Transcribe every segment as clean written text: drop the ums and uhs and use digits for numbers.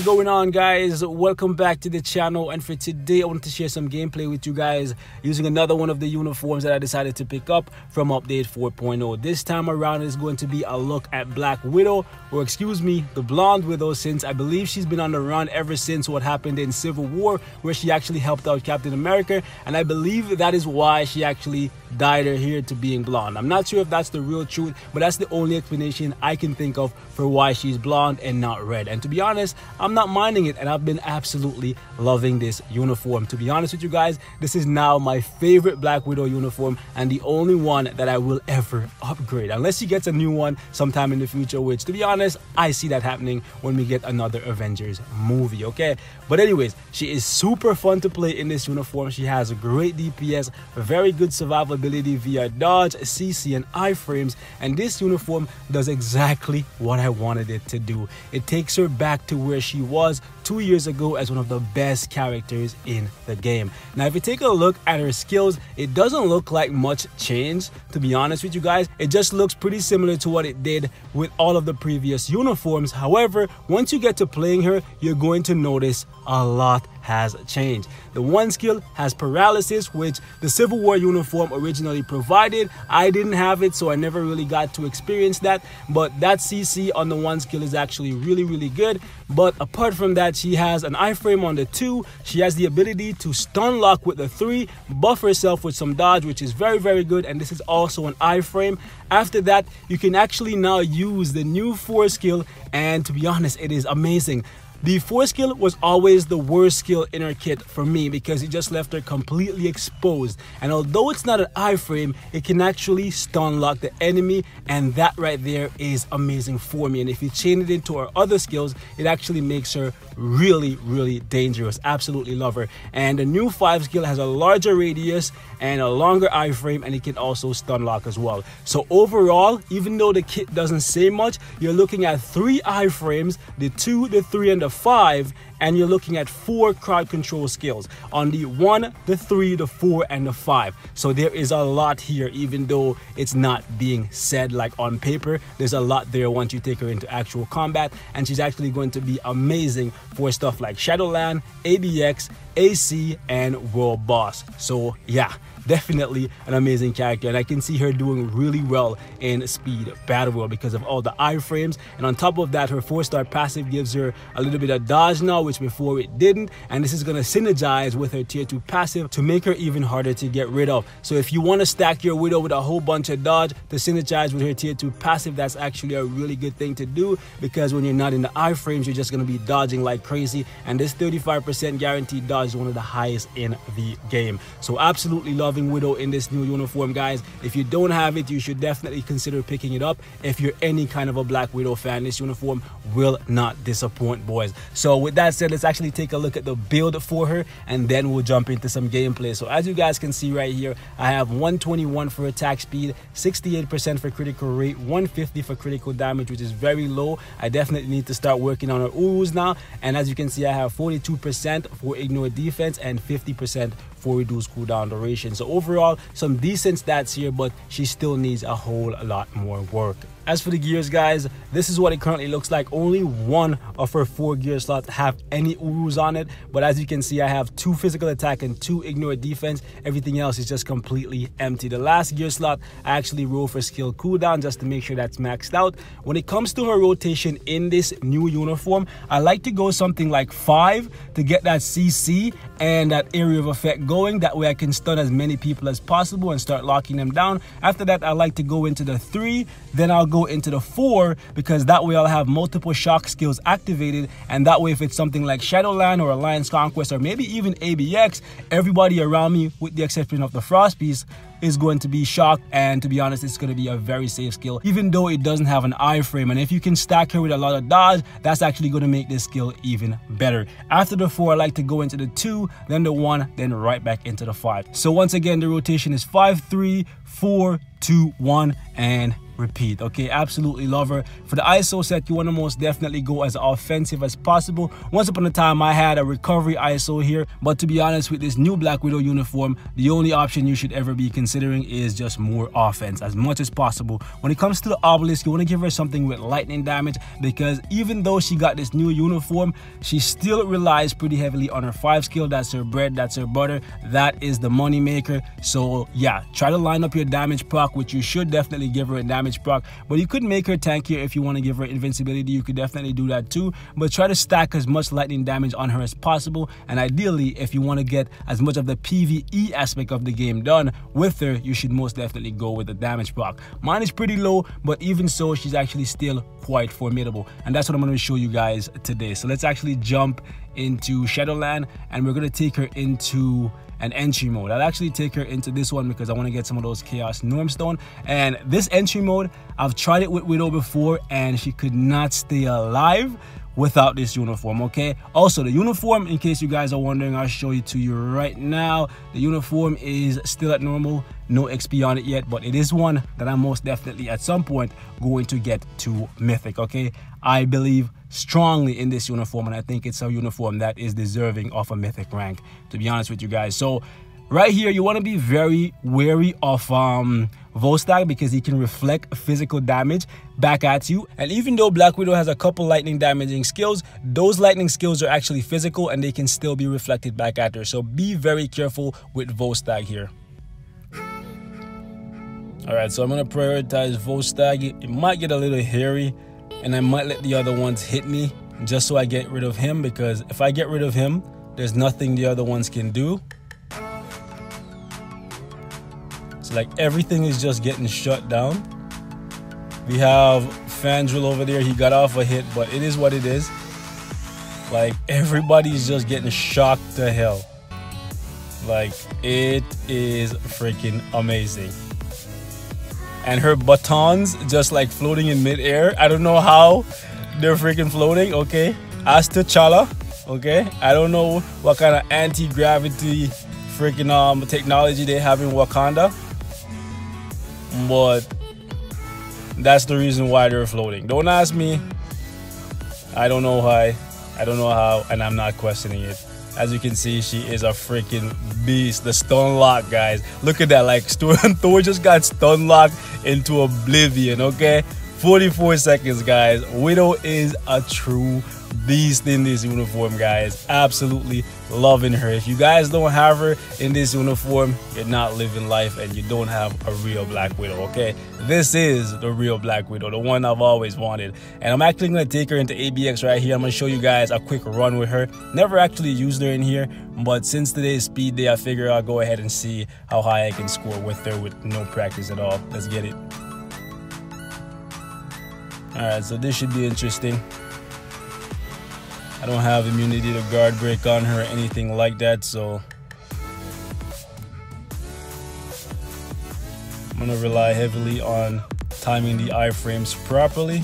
going on, guys? Welcome back to the channel, and for today I wanted to share some gameplay with you guys using another one of the uniforms that I decided to pick up from update 4.0. This time around is going to be a look at Black Widow, or excuse me, the Blonde Widow, since I believe she's been on the run ever since what happened in Civil War, where she actually helped out Captain America, and I believe that is why she actually dyed her hair to being blonde. I'm not sure if that's the real truth, but that's the only explanation I can think of for why she's blonde and not red. And to be honest, I'm not minding it, and I've been absolutely loving this uniform. To be honest with you guys, this is now my favorite Black Widow uniform and the only one that I will ever upgrade, unless she gets a new one sometime in the future, which, to be honest, I see that happening when we get another Avengers movie, okay? But anyways, she is super fun to play in this uniform. She has a great DPS, very good survivability via dodge, CC, and iframes, and this uniform does exactly what I wanted it to do. It takes her back to where she was 2 years ago as one of the best characters in the game. Now, if you take a look at her skills, it doesn't look like much change, to be honest with you guys. It just looks pretty similar to what it did with all of the previous uniforms. However, once you get to playing her, you're going to notice a lot has changed. The one skill has paralysis, which the Civil War uniform originally provided. I didn't have it, so I never really got to experience that, but that CC on the one skill is actually really good. But apart from that, she has an iframe on the 2. She has the ability to stun lock with the 3, buff herself with some dodge, which is very good, and this is also an iframe. After that, you can actually now use the new 4 skill, and to be honest, it is amazing. The 4 skill was always the worst skill in her kit for me because it just left her completely exposed. And although it's not an iframe, it can actually stun lock the enemy, and that right there is amazing for me. And if you chain it into her other skills, it actually makes her really dangerous. Absolutely love her. And the new 5 skill has a larger radius and a longer iframe, and it can also stun lock as well. So overall, even though the kit doesn't say much, you're looking at 3 iframes, the 2, the 3, and the 5, and you're looking at 4 crowd control skills on the 1, the 3, the 4, and the 5. So there is a lot here, even though it's not being said like on paper. There's a lot there once you take her into actual combat, and she's actually going to be amazing for stuff like Shadowland, ABX, AC, and World Boss. So yeah, definitely an amazing character, and I can see her doing really well in Speed Battle World because of all the iframes. And on top of that, her 4-star passive gives her a little bit of dodge now, which before it didn't, and this is going to synergize with her tier 2 passive to make her even harder to get rid of. So if you want to stack your Widow with a whole bunch of dodge to synergize with her tier 2 passive, that's actually a really good thing to do, because when you're not in the iframes, you're just going to be dodging like crazy, and this 35% guaranteed dodge is one of the highest in the game. So absolutely loving Widow in this new uniform, guys. If you don't have it, you should definitely consider picking it up. If you're any kind of a Black Widow fan, this uniform will not disappoint, boys. So with that said, let's actually take a look at the build for her, and then we'll jump into some gameplay. So as you guys can see right here, I have 121 for attack speed, 68% for critical rate, 150 for critical damage, which is very low. I definitely need to start working on her Urus now. And as you can see, I have 42% for ignore defense and 50% for reduced cooldown duration. So overall, some decent stats here, but she still needs a whole lot more work. As for the gears, guys, this is what it currently looks like. Only one of her 4 gear slots have any Urus on it, but as you can see, I have 2 physical attack and 2 ignore defense. Everything else is just completely empty. The last gear slot I actually roll for skill cooldown just to make sure that's maxed out. When it comes to her rotation in this new uniform, I like to go something like 5 to get that CC and that area of effect going. That way I can stun as many people as possible and start locking them down. After that, I like to go into the 3, then I'll go into the 4, because that way I'll have multiple shock skills activated, and that way if it's something like Shadowland or Alliance Conquest or maybe even ABX, everybody around me, with the exception of the Frost piece, is going to be shocked. And to be honest, it's going to be a very safe skill, even though it doesn't have an iframe. And if you can stack her with a lot of dodge, that's actually going to make this skill even better. After the 4, I like to go into the 2, then the 1, then right back into the 5. So once again, the rotation is 5, 3, 4, 2, 1, and repeat. Okay, absolutely love her. For the ISO set, you want to most definitely go as offensive as possible. Once upon a time I had a recovery ISO here, but to be honest, with this new Black Widow uniform, the only option you should ever be considering is just more offense as much as possible. When it comes to the obelisk, you want to give her something with lightning damage, because even though she got this new uniform, she still relies pretty heavily on her 5 skill. That's her bread, that's her butter, that is the money maker. So yeah, try to line up your damage proc, which you should definitely give her a damage proc, but you could make her tankier if you want to give her invincibility. You could definitely do that too, but try to stack as much lightning damage on her as possible. And ideally, if you want to get as much of the PvE aspect of the game done with her, you should most definitely go with the damage proc. Mine is pretty low, but even so, she's actually still quite formidable, and that's what I'm going to show you guys today. So let's actually jump into Shadowland, and we're going to take her into an entry mode. I'll actually take her into this one because I want to get some of those Chaos Normstone. And this entry mode, I've tried it with Widow before, and she could not stay alive without this uniform. Okay, also the uniform, in case you guys are wondering, I'll show it to you right now. The uniform is still at normal, no XP on it yet, but it is one that I'm most definitely at some point going to get to mythic. Okay, I believe strongly in this uniform, and I think it's a uniform that is deserving of a mythic rank, to be honest with you guys. So right here, you want to be very wary of Vostag, because he can reflect physical damage back at you. And even though Black Widow has a couple lightning damaging skills, those lightning skills are actually physical and they can still be reflected back at her. So be very careful with Vostag here. Alright, so I'm going to prioritize Vostag. It might get a little hairy, and I might let the other ones hit me just so I get rid of him, because if I get rid of him, there's nothing the other ones can do. So like everything is just getting shut down. We have Fandril over there. He got off a hit, but it is what it is. Like everybody's just getting shocked to hell. Like it is freaking amazing. And her batons just like floating in midair. I don't know how they're freaking floating. Okay, as T'Challa. Okay, I don't know what kind of anti-gravity freaking technology they have in Wakanda, but that's the reason why they're floating. Don't ask me. I don't know why. I don't know how, and I'm not questioning it. As you can see, she is a freaking beast. The stun lock, guys. Look at that. Like Thor just got stun locked into oblivion. Okay, 44 seconds, guys. Widow is a true beast in this uniform, guys. Absolutely loving her. If you guys don't have her in this uniform, you're not living life, and you don't have a real Black Widow. Okay, this is the real Black Widow, the one I've always wanted. And I'm actually going to take her into ABX right here. I'm going to show you guys a quick run with her. Never actually used her in here, but since today's speed day, I figure I'll go ahead and see how high I can score with her with no practice at all. Let's get it. Alright, so this should be interesting. I don't have immunity to guard break on her or anything like that, so I'm gonna rely heavily on timing the iframes properly.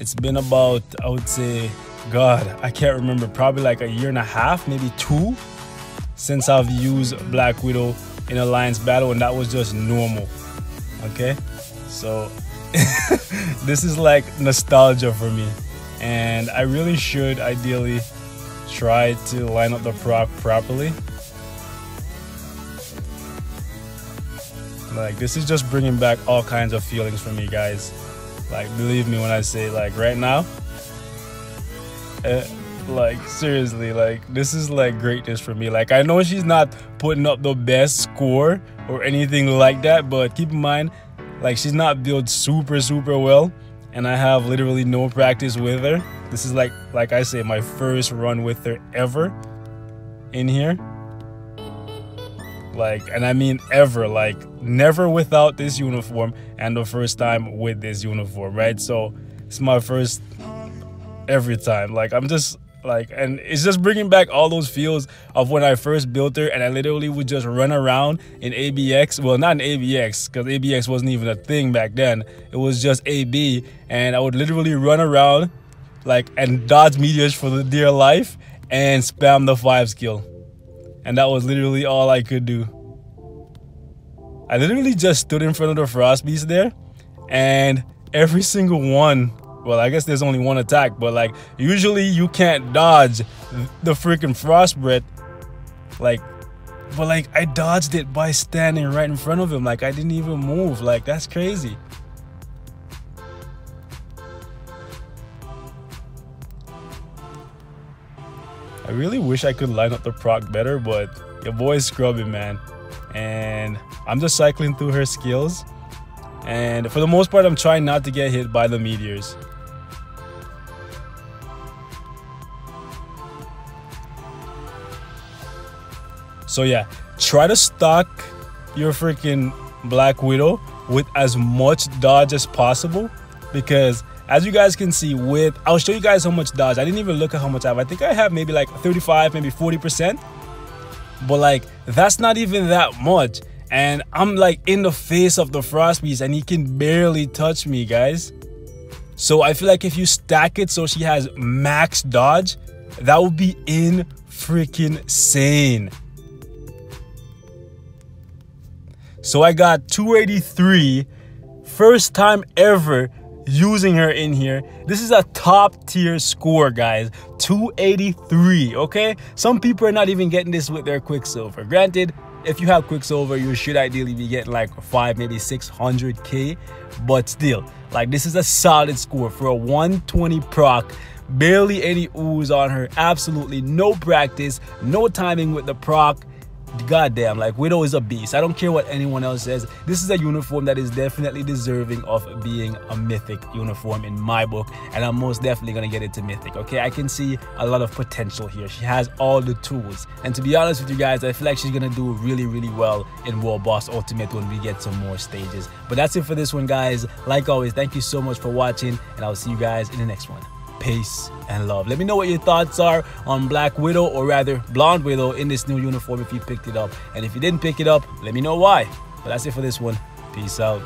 It's been about, I would say, God, I can't remember, probably like a year and a half, maybe 2, since I've used Black Widow in Alliance Battle, and that was just normal. Okay, so this is like nostalgia for me, and I really should ideally try to line up the proc properly. Like this is just bringing back all kinds of feelings for me, guys. Like, believe me when I say, like, right now, like, seriously, like, this is, like, greatness for me. Like, I know she's not putting up the best score or anything like that, but keep in mind, like, she's not built super, super well, and I have literally no practice with her. This is, like I say, my first run with her ever in here. Like, and I mean ever, like never without this uniform, and the first time with this uniform, right? So it's my first every time. Like I'm just Like, and it's just bringing back all those feels of when I first built her, and I literally would just run around in ABX. Well, not in ABX, because ABX wasn't even a thing back then. It was just AB, and I would literally run around like and dodge meteors for the dear life and spam the 5 skill. And that was literally all I could do. I literally just stood in front of the Frost Beast there, and every single one, well, I guess there's only one attack, but like usually you can't dodge the freaking Frost Breath. Like, but like I dodged it by standing right in front of him. Like I didn't even move. Like that's crazy. I really wish I could line up the proc better, but your boy's scrubbing, man. And I'm just cycling through her skills. And for the most part, I'm trying not to get hit by the meteors. So yeah, try to stock your freaking Black Widow with as much dodge as possible, because as you guys can see with, I'll show you guys how much dodge. I didn't even look at how much I have. I think I have maybe like 35, maybe 40%. But like, that's not even that much. And I'm like in the face of the Frost Beast and he can barely touch me, guys. So I feel like if you stack it so she has max dodge, that would be in freaking sane. So I got 283, first time ever using her in here. This is a top tier score, guys. 283, okay? Some people are not even getting this with their Quicksilver. Granted, if you have Quicksilver, you should ideally be getting like 5, maybe 600k, but still, like, this is a solid score for a 120 proc. Barely any ooze on her, absolutely no practice, no timing with the proc. Goddamn, like, Widow is a beast. I don't care what anyone else says. This is a uniform that is definitely deserving of being a mythic uniform in my book, and I'm most definitely gonna get it to mythic. Okay, I can see a lot of potential here. She has all the tools, and to be honest with you guys, I feel like she's gonna do really well in World Boss Ultimate when we get some more stages. But that's it for this one, guys. Like always, thank you so much for watching, and I'll see you guys in the next one. Peace and love. Let me know what your thoughts are on Black Widow, or rather Blonde Widow, in this new uniform if you picked it up. And if you didn't pick it up, let me know why. But that's it for this one. Peace out.